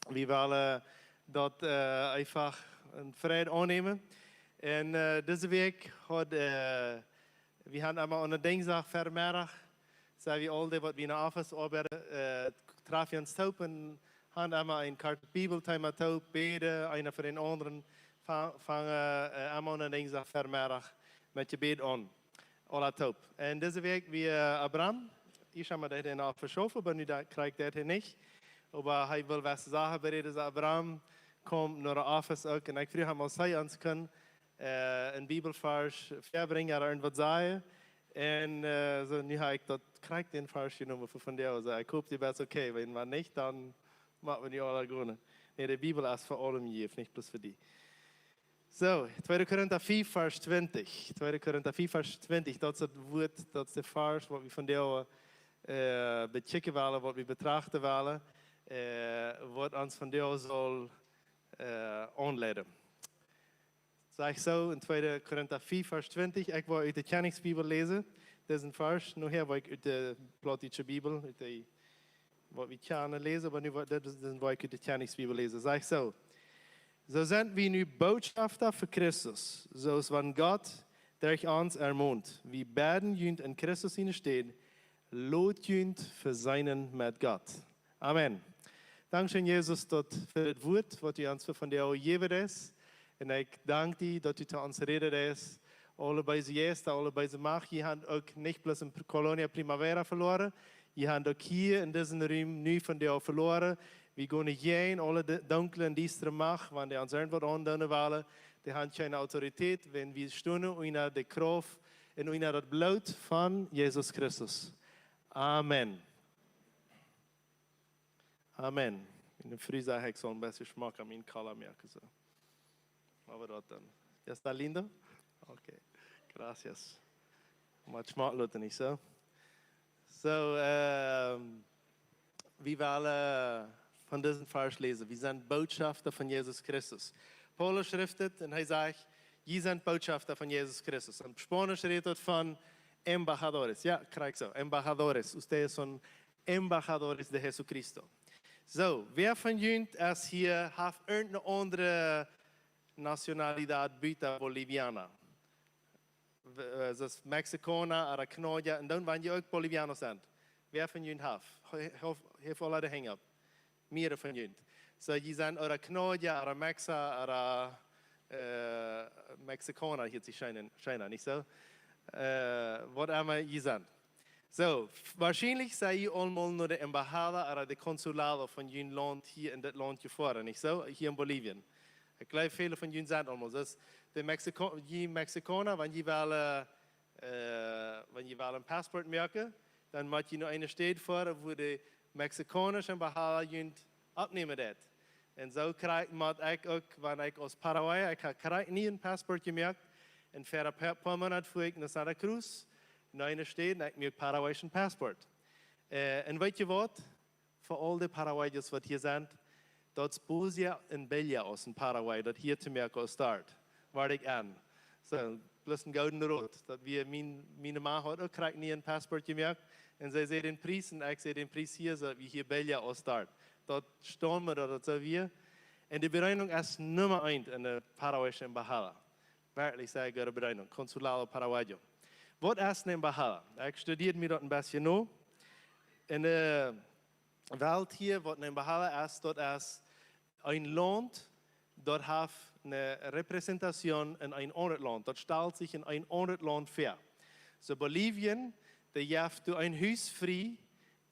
Wir wollen dort einfach een Frieden annehmen. En deze week we gaan allemaal een dinsdag vermiddag, zijn we al die wat we naar office arbeiden, trafen ons toe en gaan allemaal een kaart Bibelthema toe, beden, een voor een anderen, vangen allemaal een dinsdag vermiddag met je bed aan. Alla top. En deze week wie Abraham, ich habe mir das in der verschoben, aber nu krijg ik dat niet. Aber hij wil was zeggen bij deze Abraham komt naar de office ook en ik vroeg hem als hij ons kan een Bibelvers verbrengen oder irgendwas sagen. En so, nu habe ich dat krijg den Vers genomen von dir. Also ich hoop die best okay, wenn man nicht, dann machen wir die alle gewonnen. Nee, die Bibel ist für allem hier, nicht bloß für die. So, 2 Korinther 4, Vers 20. 2 Korinther 4, Vers 20, dat is het woord, dat is de vers wat we van jou bechecken willen, wat we betrachten willen, wat ons van jou zal aanleiden. Zeg zo in 2 Korinther 4, Vers 20, ik wil uit de Kenningsbibel lezen. Dat is een vers, nu wil ik uit de Plattische Bibel, uit de, wat we kennen lezen, maar nu wil ik uit de Kenningsbibel lezen. Zeg zo. So sind wir nu Botschafter für Christus, so ist wenn Gott durch uns ermahnt. Wir beten jünd in Christus hinstehen, lot jünd für seinen mit Gott. Amen. Dankeschön, Jesus, für das Wort, was du uns von dir gegeben hast. Und ich danke dir, dass du zu uns redet hast. Alle bei sie jetzt, alle bei sie macht. Ihr habt auch nicht bloß in Colonia Primavera verloren. Ihr habt auch hier in diesem Raum nu von dir verloren. Wir gehen nicht heen, alle dunkle en duistere Macht, wenn die uns irgendwas andoen willen, die haben keine Autorität, wenn wir stehen unter der Kraft und unter das Blut von Jesus Christus. Amen. Amen. In der Früh sage ich so ein bisschen Geschmack an meinen Color merken. So. Aber dort dann. ¿Ya está lindo? Okay. Gracias. Maar het smaakt niet zo. So, wir wollen von diesem Vers lesen. Wir sind Botschafter von Jesus Christus. Paulus schriftet und er sagt, ihr seid Botschafter von Jesus Christus. Und Spanisch redet von embajadores. Ja, krijg so. Embajadores. Ustedes son embajadores de Jesucristo. So, wer von jullie ist hier, hat irgendeine andere Nationalität buiten Bolivianer? Das ist Mexikaner oder Kanadier. Und dann, wenn ihr auch Bolivianer seid. Wer von jullie hat? Heeft alle de hang op. Meer van jullie. So, je zijn oder Kanadier, oder Mexa, oder Mexikaner hier zu scheinen, nicht so? Was immer je sind. So, wahrscheinlich seid ihr allemaal nur der Embajada oder der Konsulado von jullie Land hier in das Land gefahren, nicht so? Hier in Bolivien. Ich glaube, viele von jullie sind allemaal. Das die Mexikaner, wenn je een paspoort merken, dan moet je nog een steed voor wo de Mexikanische Embajada opnemen dat. En zo krijg ik ook, wanneer ik aus Paraguay, ik krijg niet een paspoort gemerkt. En voor een paar maanden voer ik naar Santa Cruz, naar een steed, en ik heb een Paraguayse paspoort. En weet je wat? Voor al die Paraguayers wat hier zijn, dat is boze in België aus in Paraguay, dat hier te merken start. Waar ik aan. So, plus een gouden rood. Dat we, mijn ma had ook krijg niet een paspoort gemerkt. En zij zei den prijs en ik zei den prijs hier, so wie hier België aus start. Dat staan we, dat zo weer. En de bereiding is nummer 1 in de Paraguayse embajada. Werkelijk zei ik de bereiding. Consulado Paraguayo. Wat is een embajada? Ik studeerde me dat een beetje nu. In de wereld hier, wat een embajada is, dat is een land dat heeft een representatie in een ander land. Dat stelt zich in een ander land voor. So Bolivien, die heeft een huis vrij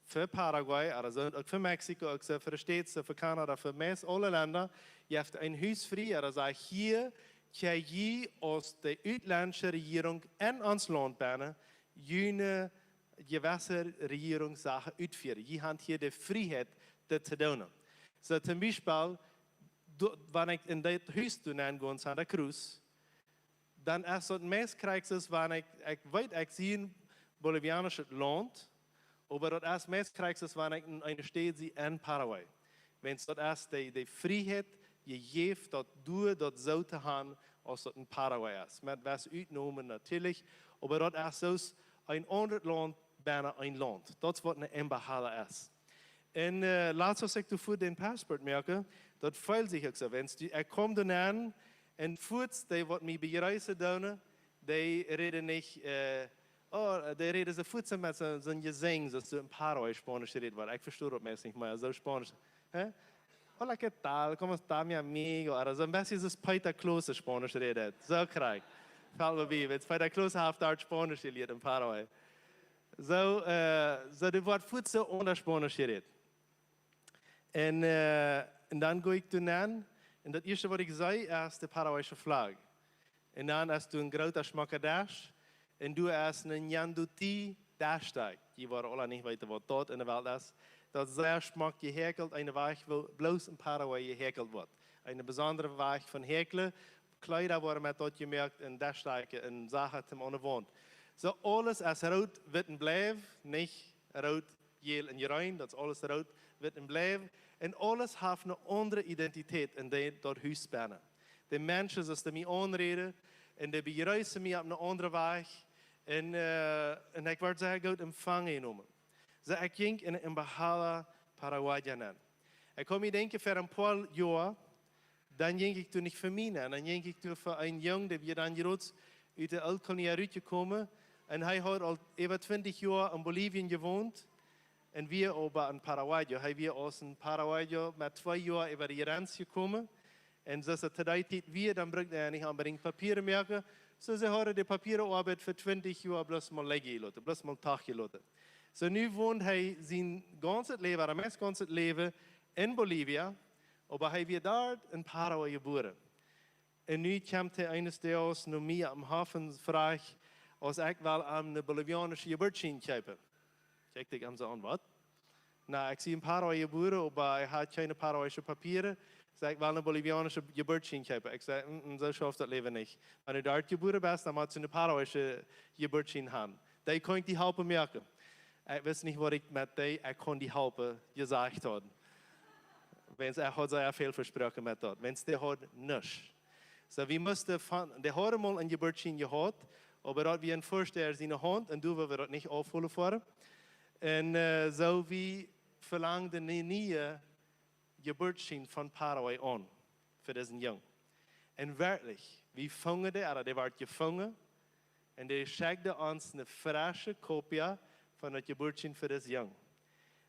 voor Paraguay, also ook voor Mexico, ook voor de States, voor Canada, voor meest alle landen. Je hebt een huis vrij, also hier kan je als de uitlandse regering in ons land binnen je gewisse regeringszaken uitvoeren. Je hebt hier de vrijheid dat te doen. So zum Beispiel, wanneer ik in dat huis toen ga in Santa Cruz, dan is het meest krijgsels wanneer ik weet, ik zie een Bolivianische land, maar dat is meest krijgsels wanneer ik in een stad zie in Paraguay. Wenn dat is de vrijheid, je geeft dat door dat zo te gaan als dat in Paraguay is. Met was uitnomen natuurlijk, maar dat is zoals een ander land bijna een land. Dat is wat een embajada is. En laat ons ik voor den paspoort merken, dat feilt zich ook zo. Er komt dan aan en voet, die wat mij bereizen doen, die reden niet, die reden ze voet met zo'n gezang, zoals ze een paar Spanisch reden wordt. Ik verstehe dat meest niet, maar zo Spanisch. Hola, ¿qué tal? ¿Cómo está mi amigo? Oder so ein bisschen das Peter Klose Spanisch redet. So krieg. Fällt mir bei, wenn Peter Klose haft Art Spanisch redet in Paraguay. So das Wort Futze unter Spanisch redet. En dan ga ik toen aan, en dat eerste wat ik zei, is de Paraguayse vlag. En dan is toen een grote schmakkadash, en du is een Yanduti dashtag. Die waren alle niet weten wat dat in de wereld is. Dat sehr schmack gehäkelt, eine Weich, wo bloß in Paraguay gehäkelt wird. Eine besondere Weich von Häkeln, Kleider worden met dat gemerkt in Dashsteigen, in Sachen zum Unterwohnt. So alles als rot wird en blijf, nicht rot, geel en jerein, dat is alles rot wird en blijf. En alles heeft een andere identiteit in dat huis binnen. De mensen zoals die mij aanreden, en die bereizen mij op een andere weg, en ik word zeer goed empfangen genomen. So, ik ging in Embajada Paraguay aan. Ik kon me denken, voor een paar jaar, dan ging ik toen niet voor mij aan. Dan ging ik toen voor een jongen, die weer dan uit de Alconia uitgekomen. En hij had al over 20 jaar in Bolivien gewoond. En wir aber in Paraguay. Hij weer aus in Paraguay met 2 jaar over de grens gekomen. En zoals het tijd weer, dan brukte hij niet aanbrengen papieren merken. So, ze hadden de papierenarbeid voor 20 jaar bloß mal leggen gelaten, bloß mal Tag gelaten. So nu woont hij zijn ganze leven, het meest ganze leven in Bolivia, maar hij werd daar in Paraguay geboren. En nu komt hij eines dags naar mij am Hafen vraagt, als ik wel een Bolivianische geboorteschein kopen. Kijk ik hem zo aan, wat? Nou, ik zie in Paraguay geboren, maar hij had geen Paraguayse papieren. Zeg ik wel een Bolivianische geboorteschein kopen. Ik zei, zo schafft dat leven niet. Als je daar geboren bent, dan moet je een Paraguayse geboorteschein hebben. Die kan ik die helpen merken. Ik wist niet wat ik met die, ik kon die helpen, gezegd hadden. Want hij had zeer veel versproken met dat. Want die had niks. So we moesten van, die hadden mal een geboorteschein gehad, maar dat we een voorsteller zijn hand, en doen we dat niet afvullen voor. En zo we verlangden een nieuwe geboorteschein van Paraguay aan, voor deze jong. En werkelijk, we vangen die werd gevangen, en die schenkte ons een frisse kopie van het geboorteschein voor deze jong.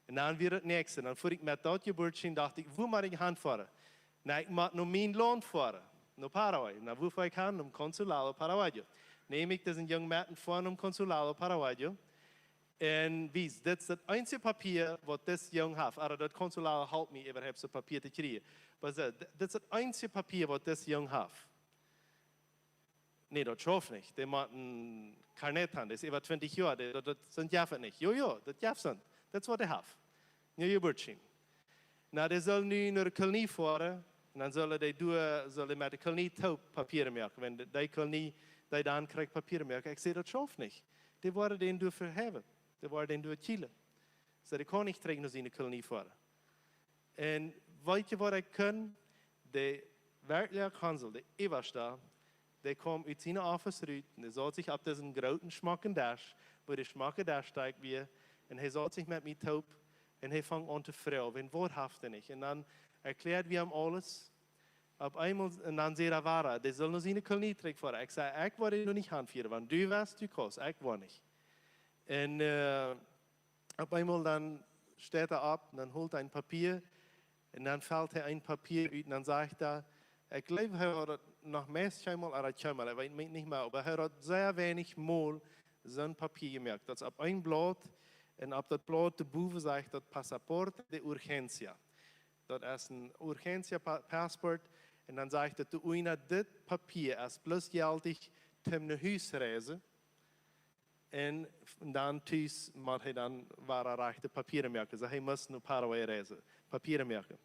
En dan weer het nächste. Dan voer ik met dat geboorteschein, dacht ik, waar moet ik gaan varen? Nou, ik moet naar mijn land varen, naar Paraguay. Nou, waar voer ik gaan? Naar Consulado Paraguayo. Neem ik deze jong metten voor naar Consulado Paraguayo. En wees, dit is het enige papier wat deze jong heeft. Maar dat Consulado helpt me überhaupt zo'n papier te krijgen. Maar dit is het enige papier wat deze jong heeft. Nee, dat schafft nicht. Die moet een carnet hebben, dat is over 20 jaar, dat zijn jaffen niet. Jo, dat jaff zijn. Dat is wat hij heeft. Een geboorteschein. Nou, die zullen nu naar de kolonie varen, en dan zullen die met de kolonie touw papieren maken. Wanneer die kolonie, die dan krijgt papieren maken. Ik zeg, dat schafft niet. Die worden den door verheven. Die worden den door killen. So, die kan niet terug naar zijn kolonie varen. En weet je wat ik kan? De werkelijke kansel, de Eversta, die komt uit zijn office uit, en die zat zich op deze grote schmakkendash, wo de schmakkendash steigt weer, en hij zat zich met mij taub, en hij vangt aan te vragen, en wat heeft hij niet? En dan erklärt wir hem alles. Op eenmaal, en dan zei hij, waar, die zullen ons in de kolonie terugvaren. Ik zei, ik word nog niet aanvieren, want du was, du kost, ik word niet. En op eenmaal dan staat hij op, dan holt hij een papier, en dan valt hij een papier uit, en dan zegt hij, ik geloof, hij had het nog meest eenmaal, ik weet niet meer, maar hij had zeer weinig mal zo'n papier gemerkt. Dat is op één blad, en op dat blad de boven zegt dat paspoort de urgencia. Dat is een urgencia paspoort, en dan zegt dat de oeina dit papier is plus geldig om naar huis reizen. En dan thuis moet hij dan rechte papieren merken. Dus hij moest naar Paraguay reizen, papieren merken.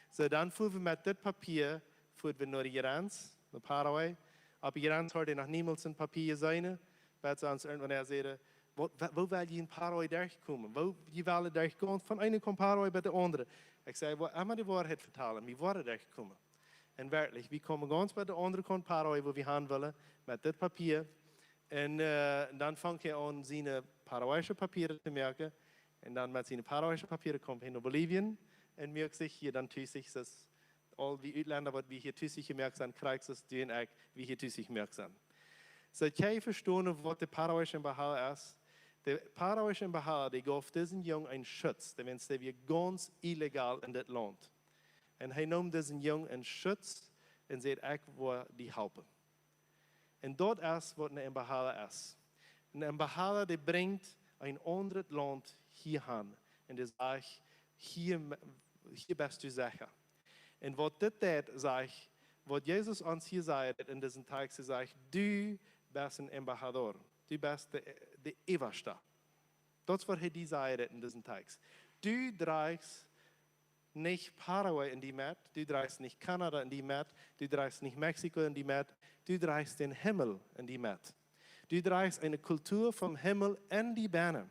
So dan voeren we met dit papier we naar de grens, naar Paraguay. Op de grens had hij nog niemand een papier zijn. Wat ze ons irgendwann zeiden, wo wil je in Paraguay durchkomen? Wo je wil durchkomen? Van ene komt Paraguay bij de andere. Ik zei, maar de waarheid vertellen, we worden durchkomen. En werkelijk, we komen ganz bij de andere kant Paraguay, waar we gaan willen, met dit papier. En dan vangt hij aan zijn Paraguayse papieren te merken. En dan met zijn paraguayse papieren komt hij naar Bolivien en merkt zich hier dan thuis dat al die uitlander wat we hier thuis gemerkt zijn, krijgt het doen ook wie hier thuis gemerkt zijn. So jij verstaan wat de paraguayse behaal is. De paraguayse behaal die gaf deze jong een schutz, de mensen die ganz illegaal in dit land. En hij noemt deze jong een schutz en zei ook waar die helpen. En dat is wat een behaal is. Een behaal die brengt een ander land hierheen. En die zegt, hier best u zeggen. En wat dit deed, zegt, wat Jezus ons hier zei in deze tijd, ze zegt, du bist een embajador. Du bist de Everste. Dat is wat hij die zei in deze tijd. Du draagst nicht Paraguay in die Met, du draagst nicht Kanada in die Met, du draagst nicht Mexiko in die Met, du draagst den Himmel in die Met. Du draagst eine Kultur vom Himmel in die Bäne.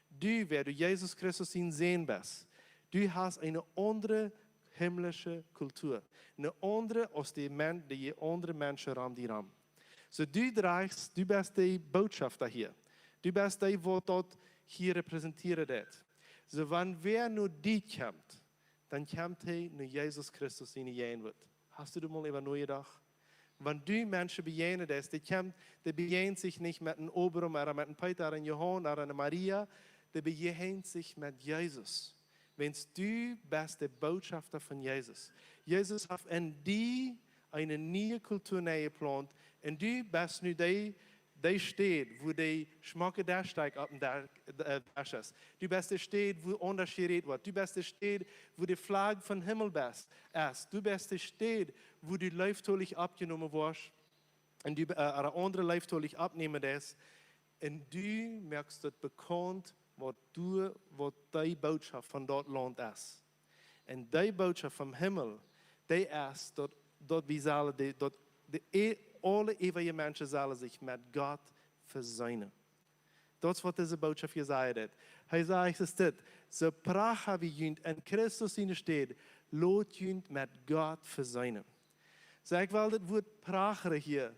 Du, wer du Jesus Christus sehen bist, du hast eine andere himmlische Kultur. Eine andere als die andere Menschen ram die ram. So du draagst, du bist die Botschafter hier. Du bist die, wat dort hier repräsentiert wird. So wenn wer nur die kommt, dann kommt er nur Jesus Christus in die wird. Hast du das mal über nachgedacht? Wenn du Menschen begegnen das, die begegnen sich nicht mit einem Oberen oder mit einem Peter, einem Johann oder einer Maria, die begegnen sich mit Jesus. Wenn du bist der Botschafter von Jesus. Jesus hat in die eine neue Kultur geplant und du bist nur der steht, wo die Schmacke der steigt auf dem Dash ist. Du bist der steht, wo unterschieden wird. Du bist der steht, wo die Flagge vom Himmel ist. Du bist der steht, wo die Leiftolich abgenommen wirst und du eine andere Leiftolich abnehmen das. Und du merkst dort bekannt, was die Botschaft von dort Land ist. Und die Botschaft vom Himmel, die ist dort wie alle, dort alle ewige Menschen sollen sich mit Gott versöhnen. Das ist, was diese Botschaft hier sagt. Er sagt, es ist so pracht wie jünd in Christus in steht, lot jünd mit Gott versöhnen. So ich will das Wort prachen hier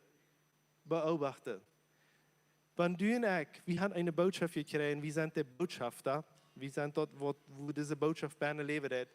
beobachten. Wenn du und ich, wir haben eine Botschaft gekriegt, wir sind der Botschafter, wir sind dort, wo diese Botschaft bei uns leben wird.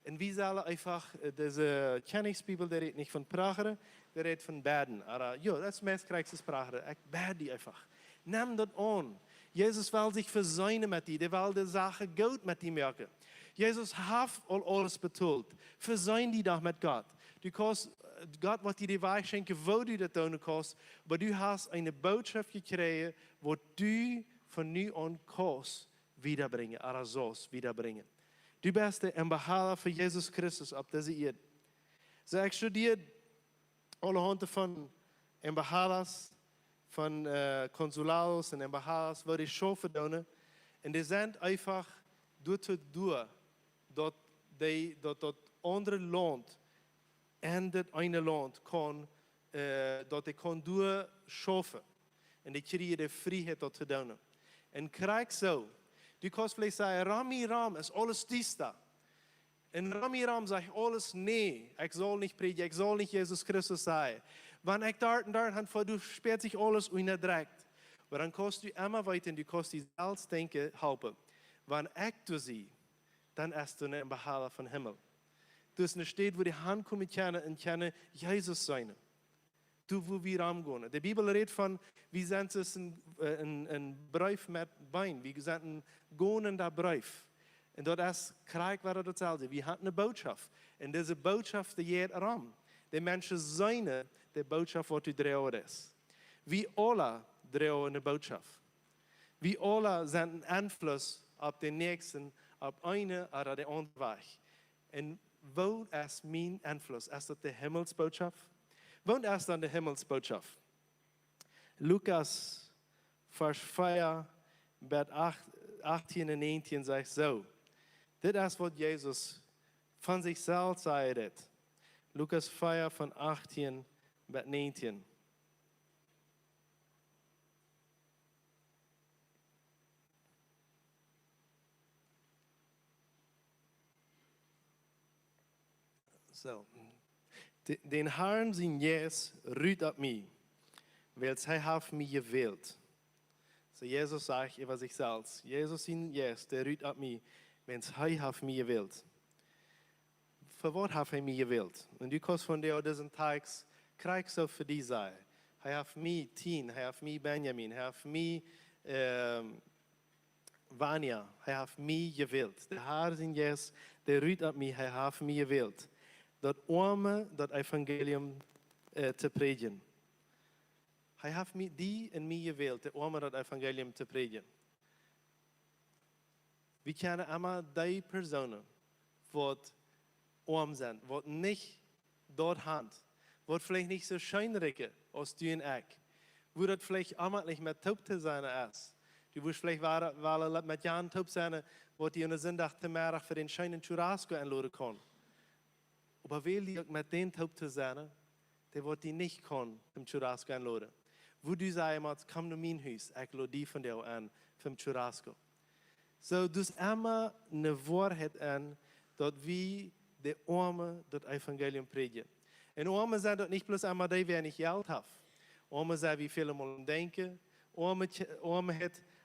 Und wir sollen einfach, diese Kenningsbibel, der redet nicht von Prachen, der redet von Beten. Aber ja, das ist meist krijgste Prachen. Ich bete die einfach. Nimm das an. Jesus will sich versöhnen mit dir, der will die Sache gut mit dir merken. Jesus hat alles betont. Versöhn dich doch mit Gott. Du kannst, Gott wird dir die Weich schenken, wo du das tun kannst, aber du hast eine Botschaft gekriegt, wo du von nu an kannst wiederbringen, oder sollst wiederbringen. Du bist der Embajador für Jesus Christus auf dieser Erde. So, ich studiere alle Hunde von Embajadas, von Konsulados und Embajadas, wo die Schafe tun. Und die sind einfach durch, dass andere Land en dat ene land kan, dat ik kan doorschaffen. En die krijg je de vrijheid dat te doen. En krijg zo. Du kannst vielleicht sagen, Rami Ram ist alles dies da. Und Rami Ram sagt alles, nee, ich soll nicht predigen, ich soll nicht Jesus Christus sein. Wenn ich dort und dort habe, du sperrt sich alles unerträgt. Aber dann kannst du immer weiter, du kannst dich selbst denken, helfen. Wenn ich du sie, dann ist du ein Behaler von Himmel. Du bist eine Stadt, wo die Hand kommen können und können Jesus sein. Du, wo wir ramgehen. Die Bibel redet von, wir sind es ein Brief mit Bein, wir sind ein gohnender Brief. Und dort ist Krieg, was das sagt. Wir haben eine Botschaft. Und diese Botschaft, die geht ram. Die Menschen sein, die Botschaft, was du drehen ist. Wir alle drehen eine Botschaft. Wir alle sind ein Einfluss auf den Nächsten, auf eine oder die andere Weg. Und wo ist mein Einfluss? Ist das die Himmelsbotschaft? Wo ist dann die Himmelsbotschaft? Lukas, Vers 4, Vers 18 und 19 sagt so. Das ist, was Jesus von sich selbst sagt. Lukas 4, von 18 bis 19. So. Den Herrn sein Jes rührt ab mich, weil er hat mich gewählt. So Jesus sagt über sich selbst. Jesus in Jesus, der ruht op mij, wens hij heeft mij gewild. Voor wat heeft hij mij gewild? En du kannst von dir diesen Tags krijg zo voor die zijn. Hij heeft mij Tien, hij heeft mij Benjamin, hij heeft mij Vanya, hij heeft mij gewild. De Heer in Jesus, der ruht op mij, hij heeft mij gewild. Dat dat evangelium te predigen. Hij heeft mij die en mij gewild, de dat evangelium te predigen. We kennen allemaal die personen, wat zijn, wat niet dort hand, wat vielleicht nicht so scheinrijke als du en ik. Wo dat vielleicht allemaal nicht mehr taub te zijn is. Du wirst vielleicht weil mit Jahren taub sein, wat die in der Sonntag te middag für den scheinen Churrasco einladen kann. Aber weil die mit den taub te zijn, der wird die nicht kann, zum Churrasco einladen. Wo du sagst, komm zu mein Haus, ich lade die von dir an, vom Churrasco. So, dus immer eine Wahrheit an, dass wir die Armen das Evangelium predigen. Und Armen sind dort nicht bloß einmal die, wer nicht Geld hat. Armen sind wie viele mal denken. Armen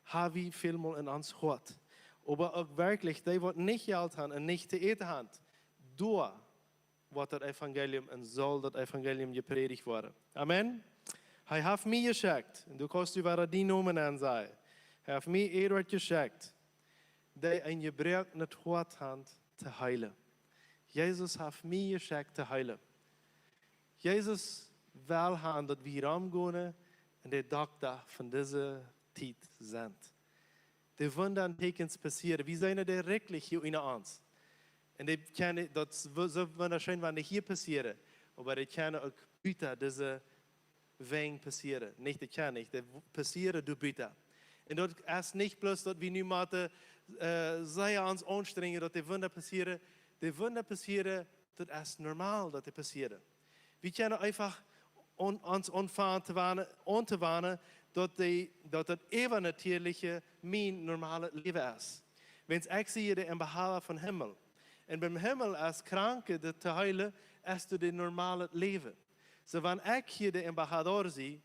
haben wie viele mal in uns Hort. Aber auch wirklich, die, die nicht Geld haben und nicht zu eten haben, durch wird das Evangelium und soll das Evangelium gepredigt werden. Amen. Hij heeft mij geschickt, en du kannst über die Namen an sein. Hij heeft mij Eduard geschickt, die een gebruik niet hart hand te heilen. Jezus heeft mij geschickt te heilen. Jezus wil gaan dat we hier omgaan en de dokter van deze tijd zijn. De wonderen tekens passeren. We zijn er wirklich hier in ons. En die kennen, dat zo wunderschön, wanneer hier passeren. Maar die kennen ook buiten deze Wegen passieren. Nicht die kann nicht, die passieren durch Bitte. Und dort ist nicht bloß, dass wir nicht mehr sehr uns anstrengen, dass die Wunder passieren. Die Wunder passieren, das ist normal, dass die passieren. Wir können einfach uns anzuwarnen, dass das übernatürliche mein normales Leben ist. Wenn ich sehe, der im Behaler von Himmel. Und beim Himmel als Kranke, der zu heilen, ist das normale Leben. So, wenn ich hier der Embajador sehe,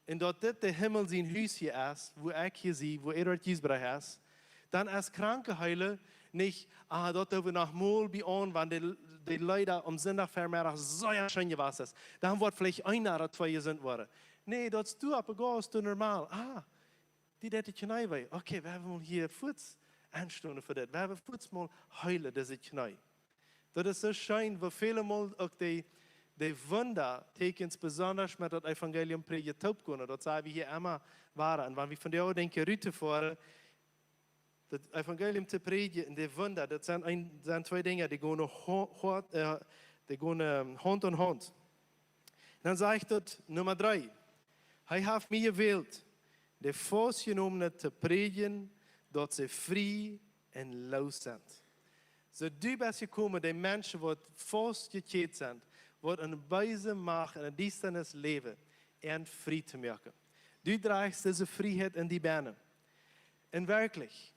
und dort der Himmel sein Haus hier ist, wo ich hier sehe, wo Eduard Giesbrecht ist, dann als Krankenheiler nicht, dort wir nach Mol bei uns, wenn die Leute am Sonntag vermehrt so ja schön gewesen ist, dann wird vielleicht einer oder zwei gesund worden. Nee, dort ist du aber gehst du normal. Die hätte ich nicht weh. Okay, wir haben mal hier Fuß anstunden für das. Wir haben Fuß mal heulen, das ist nicht. Das ist so schön, wo viele mal auch die Wunder tekens besonders mit dem Evangelium predigen taub können. Das sagen wir hier immer waren. Und wenn wir von der denken, Rüte fahren, das Evangelium zu predigen, die Wunder, das sind zwei Dinge, die gehen Hand in Hand. Dann sage ich dort Nummer 3. Er hat mich gewählt, die Vorgenommenen zu predigen, dass sie frei und los sind. So du bist gekommen, die Menschen, die vorgekehrt sind, wat een wijze macht en een dienstens leven en vrij te maken. Du draagst diese Freiheit in die Beine. En wirklich,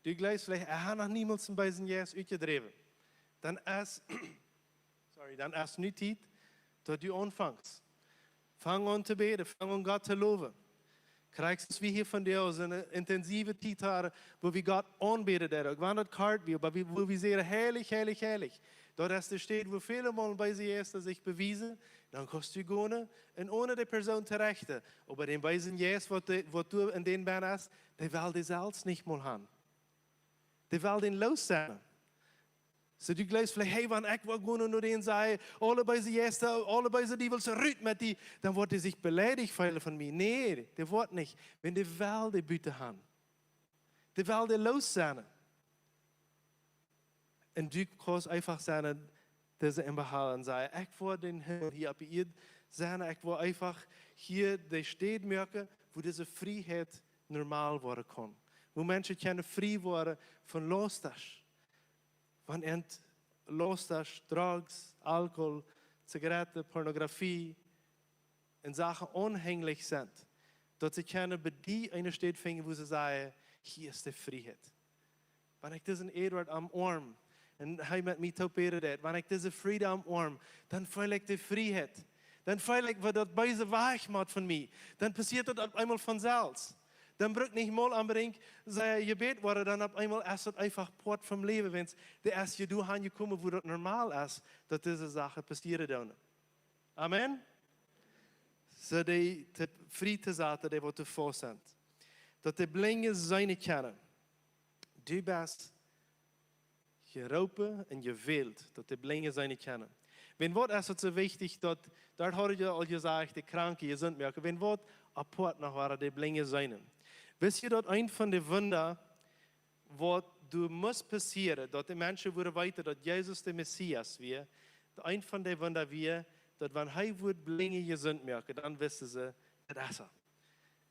du gleich vielleicht, hat noch niemals ein Beisen Jesus uitgedreven. Dann ist nu Zeit, dass du anfängst. Fang an zu beten, fang an Gott zu loben. Kriegst du wie hier von dir aus eine intensive Zeit haben, wo wir Gott anbeten. Wann das kalt wird, wo wir sehen, herrlich, herrlich, herrlich. Dort ist es steht, wo viele Mal bei Jesus sich bewiesen, dann kannst du gehen und ohne die Person zu rechten. Aber den Weisen Jesus, was du in den Beinen hast, der will die selbst nicht mal haben. Der will den los sein. So du glaubst vielleicht, hey, wenn ich gehen und den sei, alle bei Jesus, alle bei die will zurück mit die, dann wird die sich beleidigt von mir. Nee, der wird nicht. Wenn die will die Bitte haben. Der will die los sein. Und du kannst einfach sagen, diese im Behalten sein. Ich will den Himmel hier ab ihr sein. Ich will einfach hier die Städte merken, wo diese Freiheit normal werden kann. Wo Menschen können frei werden von Lostas. Wenn Lostas, Drugs, Alkohol, Zigaretten, Pornografie und Sachen unhänglich sind, dass sie können bei die eine Stadt finden, wo sie sagen, hier ist die Freiheit. Wenn ich diesen Eduard am Arm und er mit mir topiert hat, wenn ich diese Friede am Arm, dann fühle ich die Freiheit. Dan voel ik wat dat buiten weg maakt van mij. Dan passiert dat op eenmaal vanzelf. Dan bruk niet mal aanbrengen, zei je beet worden, dan op eenmaal is het einfach poort van leven. Want de als je doet aan je komen hoe dat normaal is, dat deze zaken passieren dan. Amen. Zo die te vrij te zaten, die wat te voor zijn. Dat de blinken zijn kennen. Du bent geroepen en gewild, dat de blinken zijn kennen. Wenn wat is het zo wichtig, dat, daar had je al gezegd, de kranken, je zult merken, wenn wat apart nog waren, de blinken zijn. Wist je dat een van de wunder, wat du moest passeren, dat de mensen worden weten dat Jezus de Messias weer, een van de wunder weer, dat wanneer hij wordt blinken je zult merken, dan wisten ze, dat is er.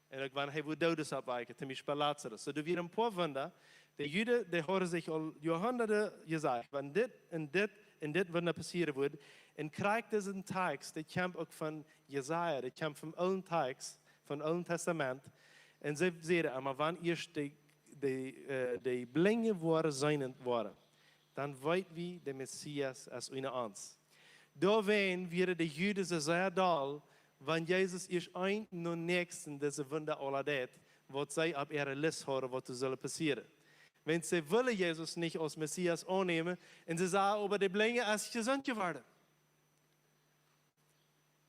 En ook wanneer hij wordt dood opwijken, zum Beispiel Lazarus. So, er weer een paar wunder, de Juden, die horen zich al jahrhunderten gezegd, wanneer dit en dit wunder passeren wordt, en krijgt deze tekst, die komt ook van Jesaja, die komt van Oude tekst, van Oude Testament. En ze zeiden, maar wanneer eerst de blinken worden zijn worden, dan weet wie de Messias als onder ons. Daarween werden de Juden zeer dal, wanneer Jezus eerst een nog nächsten deze wunder al deed, wat zij op ihre list horen, wat er zullen passeren. Want ze willen Jezus niet als Messias aannemen en ze zeggen over de blinken als gezond geworden.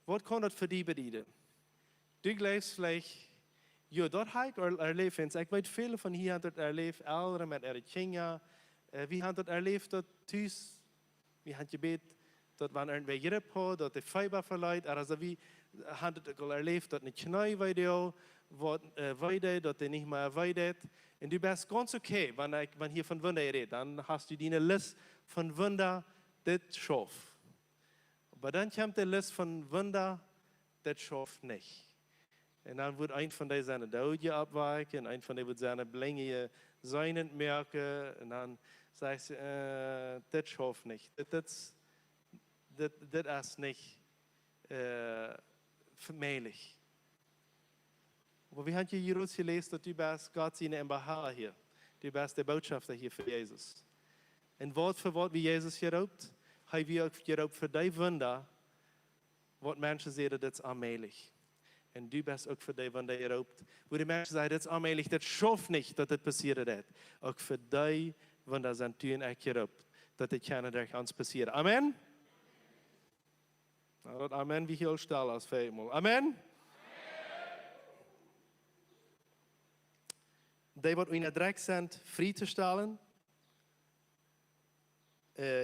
Wat kan dat voor die betekenen? Du geloofst vielleicht, ja, dat heb ik erleefd. Ik weet veel van hier hebben dat erleefd, ouderen met Eritrea. Wie hebben dat erleefd dat thuis? Wie hebben gebed dat wanneer we hier hebben, dat de fiber verleidt. Also wie hebben het al erleefd dat een knie weet wat weet dat niet meer weet. En du bent ganz okay, wanneer ik hier van wunder red, dan hast du die list van wunder, dit schoof. Maar dan komt de list van wunder, dit schoof niet. En dan wordt een van die zijn doodje afwijken, en een van die wordt zijn blinken zijn merken, en dan zegt ze, dit schoof niet. Dit is niet vermeidelijk. Maar we hebben hier ook gelezen dat u bent Gott zijn Embassade hier. Du bist de botschafter hier voor Jezus. En woord voor woord wie Jezus geroopt, hij wie ook geroopt voor die wunder, wat mensen zeggen, dat is aanmächtig. En du bent ook voor die wunder geroopt. Waar de mensen zeggen, dat is aanmächtig, dat schoof niet dat het passieren. Ook voor die wunder zijn u en ik geroopt, dat het kan er ons passieren. Amen? Nou, dat amen wie heel stil als vijfmaal. Amen? Die wat in het drek zijn, vrij te stellen.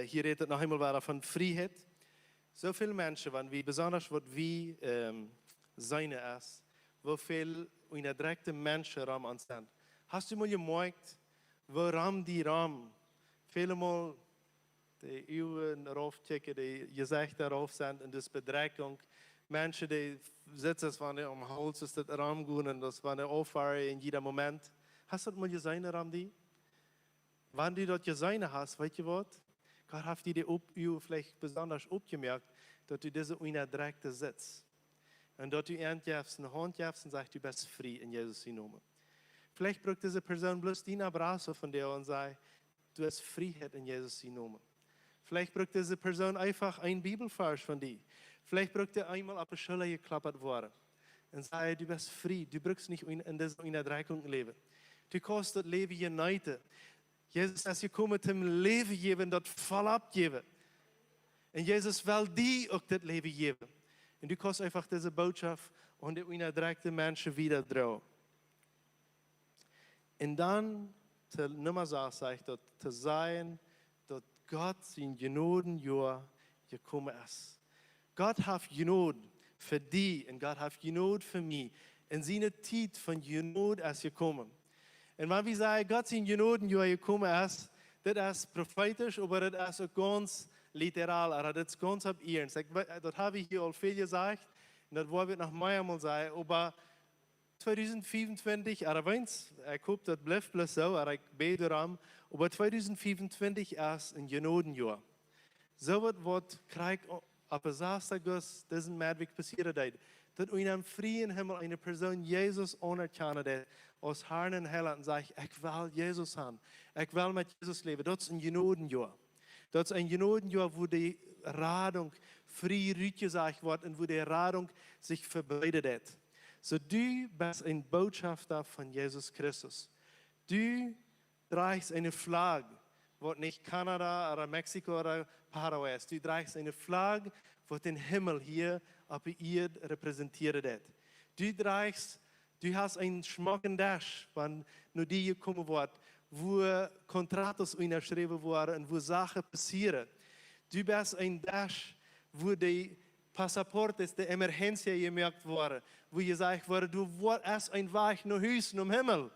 Hier redt het nog eenmaal weer van vrijheid. Zoveel mensen, want wie besonders wat wie zijn is, hoeveel in het drek de mensen ram aan zijn. Hast du mal gemerkt, waarom die ram? Veelmaal de uwen erop checken, die gezicht erop zijn en dus bedreiging. Mensen die zitten van om hals is dat ram gaan en dat van de overvaren in ieder moment. Hast du das mal gesehen, Ramdi? Wenn du das gesehen hast, weißt du was? Gott hat dir vielleicht besonders aufgemerkt, dass du diese unerträgte sitzt. Und dass du endjährst eine Hand gibst und sagst, du bist frei in Jesus Namen. Vielleicht braucht diese Person bloß den Abrazo von dir und sagt, du hast Freiheit in Jesus Namen. Vielleicht braucht diese Person einfach ein Bibelvers von dir. Vielleicht braucht er einmal auf die Schule geklappert worden. Und sagt, du bist frei, du brauchst nicht in dieser Unterdrückung leben. Du kannst das Leben genüten. Jesus ist gekommen, zum Leben geben, das voll abgeben. Und Jesus will dir auch das Leben geben. Und du kannst einfach diese Botschaft und die unterdrückten Menschen wieder drauf. Und dann, Nummer 6, sagt das, zu sein, dass Gott in Genodenjahr gekommen ist. Gott hat Genoden für dich und Gott hat Genoden für mich. Und seine Zeit von Genod ist gekommen. Und wenn wir sagen, Gott in Genodenjahr gekommen ist, das ist prophetisch, aber das ist auch ganz literal, aber das ist ganz ab Ernst. Das habe ich hier auch viel gesagt, und das wollen wir noch einmal sagen, aber 2025, aber wenn's, ich hoffe, das bleibt bloß so, aber ich bete darum, aber 2025 ist ein Genodenjahr. So wird Krieg auf der Sastagus, diesen Medweg passiert hat, dass in einem freien Himmel eine Person Jesus anerkennen, aus Herrn und Heiland und sagt, ich will Jesus haben, ich will mit Jesus leben. Das ist ein Genodenjahr. Das ist ein Genodenjahr, wo die Radung frei gesagt wird und wo die Radung sich verbreitet hat. So du bist ein Botschafter von Jesus Christus. Du trägst eine Flagge, wo nicht Kanada oder Mexiko oder Paraguay ist. Du trägst eine Flagge, wo den Himmel hier auf der Erde repräsentiert hat. Du hast einen schmucken Dash, wenn nur die gekommen wird, wo Kontrakte unterschrieben wurden und wo Sachen passieren. Du bist ein Dash, wo die Passaport ist, die Emergentie gemerkt wurde, wo gesagt wurde, du wirst ein Weg nach Hause, nach Himmel.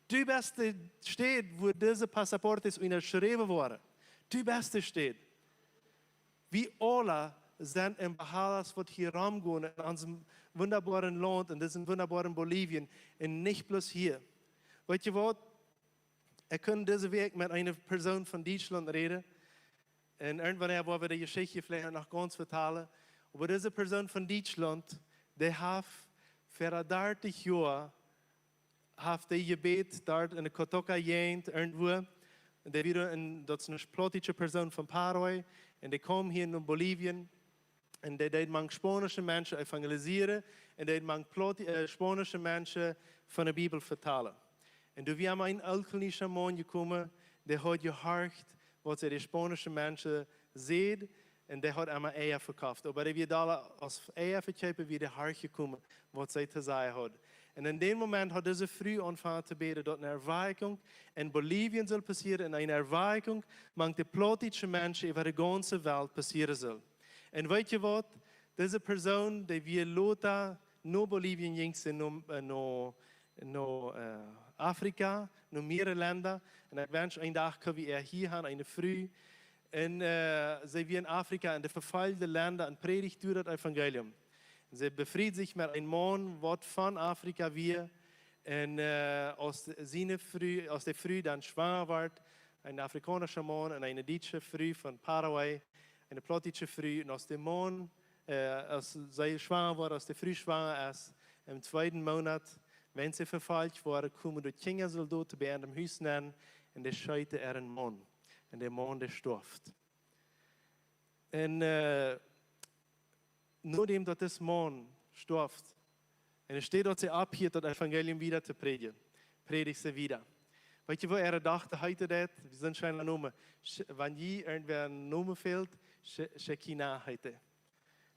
Du bist der Stadt, wo diese Passaport ist unterschrieben wurde. Du bist der Stadt. Wir alle sind im Bahamas, was hier rumgehen, in unserem wunderbaren Land, in diesem wunderbaren Bolivien, und nicht bloß hier. Weißt du was? Ich kann diese Weg mit einer Person von Deutschland reden. Und irgendwann wollen wir die Geschichte vielleicht noch ganz vertellen. Aber diese Person von Deutschland, die hat für 30 Jahre die Gebet dort in der Kotoka geähnt, irgendwo. Und das ist eine politische Person von Paraguay. Und die kommen hier in Bolivien. Und die man spanische Menschen evangelisieren. Und die man spanische Menschen von der Bibel vertellen. Und wir haben einen alkoholischer Mann gekommen, der hat gehorcht, was die spanischen Menschen sehen. Und der hat einmal Eier verkauft. Aber wir da als Eier verkaufen, wie der Hart gekommen, was sie zu sagen hat. Und in dem Moment hat diese früh angefangen zu beten, dass eine Erweckung in Bolivien soll passieren, und eine Erweckung mang die politische Menschen über die ganze Welt passieren soll. Und weißt du was? Diese Person, die wir Lothar nur Bolivien ging, no Afrika, no mehrere Länder. Und ich wünsche einen Tag, können wir hier haben, eine Früh. Und sie wir in Afrika, in den verfallenen Ländern, und predigt durch das Evangelium. Und sie befriedet sich mit einem Mann, was von Afrika wir, und aus der Früh dann schwanger wird, ein afrikanischer Mann und eine deutsche Früh von Paraguay, eine politische Früh, und aus dem Mann, als sie schwanger war, aus der Früh schwanger ist, im 2. Monat, wenn sie verfolgt wurde, kommen die Kindersoldaten bei einem Haus nennen, und der scheute einen Mann. Und der Mann, der stirbt. Und nachdem das Mann stirbt, und es steht dort, sie ab hier, das Evangelium wieder zu predigen, predigt sie wieder. Weißt du, wo er dachte, heute das, wir sind schon eine Nummer, wenn je irgendwer eine Nummer fehlt, Shekinah heute.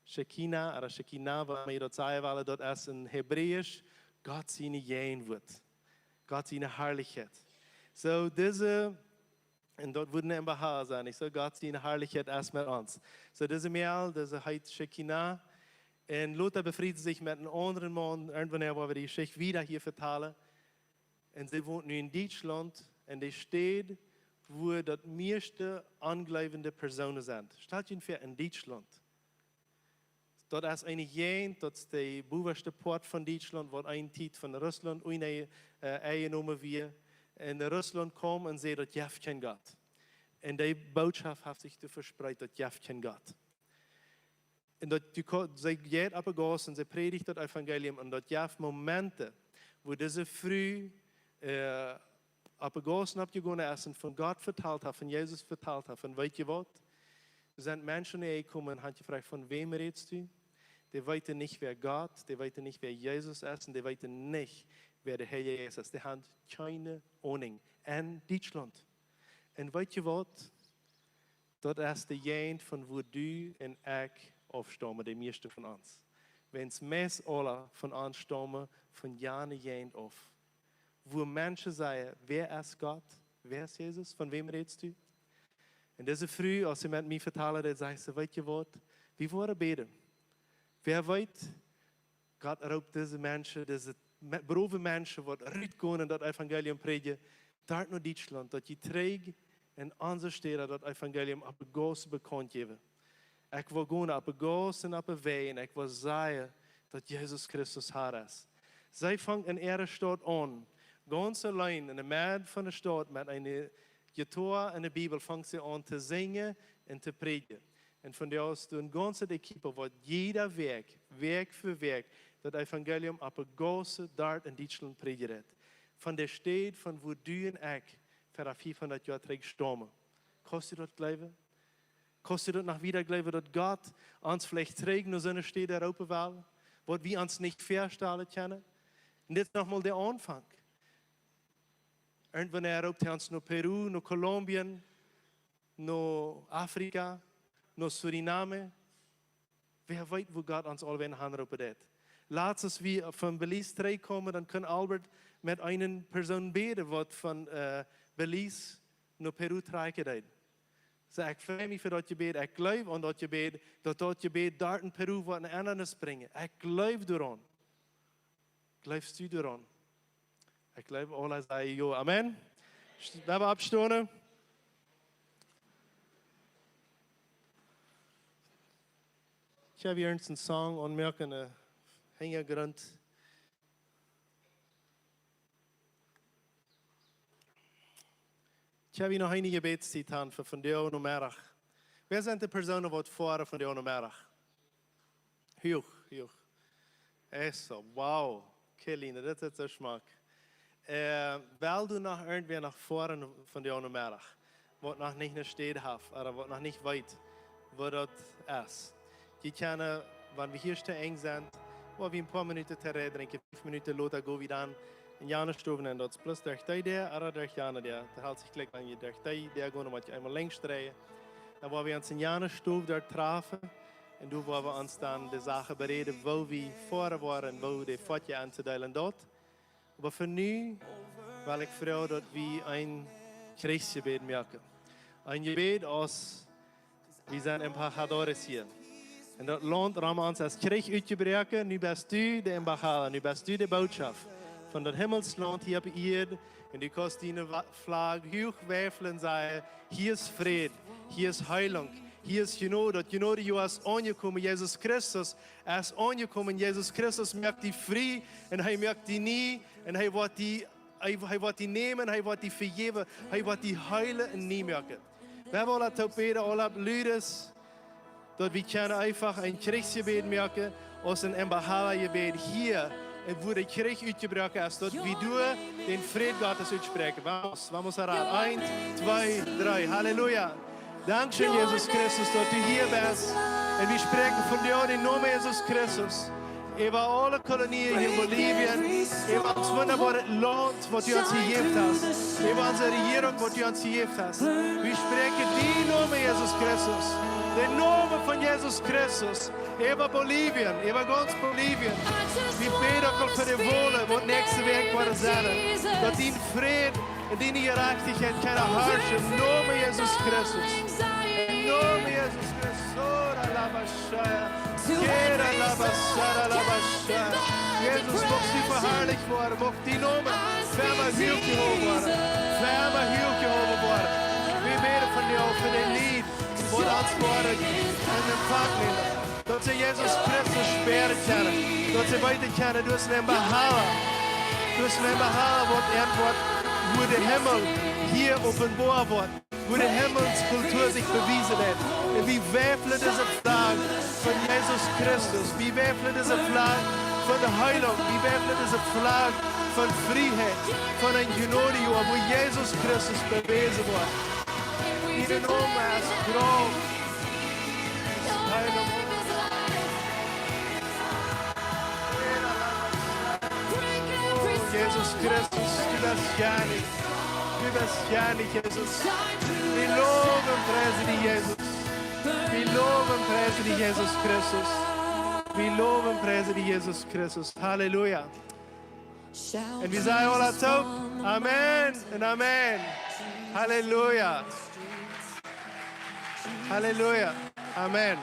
Shekinah, oder Shekinah, was wir dort sagen wollen, dort ist in Hebräisch, Gott seine Jenwort. Gott seine Herrlichkeit. So, diese, und dort würden wir im Bahar sein, so Gott seine Herrlichkeit erst mit uns. So, diese Meal, diese heißt Shekinah, und Lothar befriedet sich mit einem anderen Mann, irgendwann wo wir die Geschichte wieder hier vertalen. Und sie wohnt nun in Deutschland, und die steht, wo das meiste angleibende Personen sind. Stellt euch vor, in Deutschland. Dort ist eine Gegend, das ist der bovenste Port von Deutschland, wo ein Tiet von Russland eingenommen wird. Und Russland kommt und sagt, das gibt kein Gott. Und die Botschaft hat sich verspreiten, das gibt kein Gott. Und sie geht ab und sie predigt das Evangelium. Und das gibt Momente, wo diese früh ab und abgegangen ist und von Gott verteilt hat, von Jesus verteilt hat. Und weißt du was? Es sind Menschen, die kommen und haben gefragt, von wem redest du? Die wissen nicht, wer Gott, die wissen nicht, wer Jesus ist, und die wissen nicht, wer der Herr Jesus ist. Die haben keine Ahnung. In Deutschland. Und weißt du was? Dort ist der Jent, von wo du und ich aufstammen, die meisten von uns. Wenn es meist alle von uns stammen, von Jahre Jent auf. Wo Menschen sagen, wer ist Gott? Wer ist Jesus? Von wem redest du? Und diese Früh, als sie mit mir vertellen, dann sagt sie, weißt du was? Wir wollen beten. Wer weiß, Gott raubt diese Menschen, diese berufen Menschen, die rausgehen und das Evangelium predigen, dort in Deutschland, dass die trägt in unsere Städte das Evangelium auf der Gosse bekannt geben. Ich will gehen auf der Gosse und auf der Weg, und ich will sagen, dass Jesus Christus Herr ist. Sie fangen in ihrer Stadt an, ganz allein in der Mitte von der Stadt mit einer Gitarre in der Bibel, fangen sie an zu singen und zu predigen. Und von der aus tun ganze Equipe, wo jeder Weg für Weg, das Evangelium auf der Gosse dort in Deutschland predigt. Von der Stadt, von wo du und ich für 500 Jahre stammen. Kannst du das glauben? Kannst du das noch wieder glauben, dass Gott uns vielleicht trägt, nur so eine Stelle Europa will, was wir uns nicht verstellen können? Und jetzt nochmal der Anfang. Irgendwann erlaubt er uns nach Peru, nach Kolumbien, nach Afrika, nach Suriname. Wer weiß, wo Gott uns alle anrufen wird. Laat uns wir von Belize zurückkommen, dann kann Albert mit einer Person beten, die von Belize nach Peru treibt. So, ich freue mich für das Gebet. Ich glaube an das Gebet, dass das Gebet dort in Peru wird ein anderes bringen. Ich glaube daran. Glaubst du daran? Ich glaube, alle sagen ja. Amen. Wir abstehen. Ich habe hier einen Song anmerken, einen Hintergrund. Ich habe hier noch einige Gebetszitaten von dir und Merach. Wer sind die Personen, die vorher von dir und Merach? Hoch. Eso, wow. Kelline, das ist so Schmack. Weil du noch irgendwie nach vorne von dir und Merach, was noch nicht eine Stadt hat, oder was noch nicht weit, wo das ist. Die können, wenn wir hier eng sind, wo wir ein paar Minuten zu reden, 5 Minuten later gehen wir dann in Jana Stufen und das plus durch die der, oder durch Jana der. Da hält sich gleich, wenn wir durch die der gehen, dann einmal längs drehen. Dann wollen wir uns in Jana Stufen dort treffen und du wollen wir uns dann die Sache bereden, wo wir vorher waren, wo die Fotje anzuteilen dort. Aber für nu, weil ich froh, dass wir ein Kriegsgebet merken. Ein Gebet aus, wir sind Embajadores hier. Und das Land haben wir uns als Krieg uitgebrochen. Nu bist du der Embajada, nu bist du die Botschaft von das Himmelsland hier auf Erde. Und du kannst deine Flagge hochwerfen und sagen, hier ist Frieden, hier ist Heilung, hier ist Genade. Genade, du hast angekommen, Jesus Christus. Er ist angekommen, Jesus Christus merkt die frei und er merkt die nie. Und er wird die nehmen, er wird die vergeben, er wird die heilen und nie merken. Wir wollen das beten, alle Leute, dass wir können einfach ein Kriegsgebet merken, aus einem Embajada-Gebet hier, wo der Krieg uitgebrochen ist, dass wir durch den Frieden Gottes aussprechen. Vamos orar. 1, 2, 3. Halleluja. Dankeschön, Jesus Christus, dass du hier bist. Und wir sprechen von dir in Namen Jesus Christus. Über alle Kolonien hier in Bolivien, über das wunderbare Land, was du uns gegeben hast, über unsere Regierung, was du uns gegeben hast. Wir sprechen den Namen Jesus Christus, den Namen von Jesus Christus, über Bolivien, über ganz Bolivien. Wir beten auch für die Wohle, was nächste Weg wird sein, dass dein Frieden und deine Gerechtigkeit kann herrschen, im Namen Jesus Christus. Im Namen Jesus Christus. Jesus, mocht u verherrlicht worden, mocht die Namen verder heel gehoben worden. Verder heel gehoben worden. We bidden van jou voor dit lied, voor de antwoorden en de pak nemen. Dat ze Jezus Christus speren kennen. Dat ze weten kennen, du hast een behalen. Du hast een behalen, wat antwoord, hoe de hemel hier openbaar wordt. Hoe de Himmelskultur sich bewiesen hat. Und wie werfen diese Flagge von Jesus Christus. Wie werfen diese Flagge von der Heilung. Wie werfen diese Flagge von Freiheit. Von einem Gnade, wo Jesus Christus bewiesen wird. In den Namen ist Grau. Heilung. Oh, Jesus Christus, du bist herrlich. Du bist herrlich, Jesus. Wir loben und preisen dich, Jesus. Wir loben und preisen dich, Jesus Christus. Wir loben und preisen dich, Jesus Christus. Halleluja. Und wir sagen alle zusammen, Amen und Amen. Halleluja. Halleluja. Amen.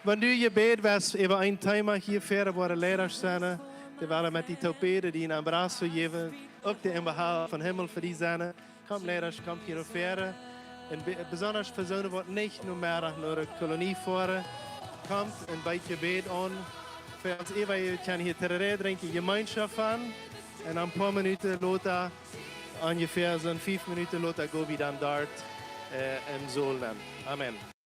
Wenn du gebet wirst über ein Thema hier fährt, wo der Lehrer sein, die waren mit die Torpede, die in ein Brasso geben, auch der Embajada von Himmel für die Sonne. Kommt Lehrer, kommt hier auf Erde. Und besonders Personen, die nicht nur mehr nach einer Kolonie fahren, kommt und bei Gebet an. Für uns ewig kann hier reden, die Gemeinschaft an. Und ein paar Minuten später, ungefähr so 5 Minuten später, gehen wir dann dort im Sohl. Amen.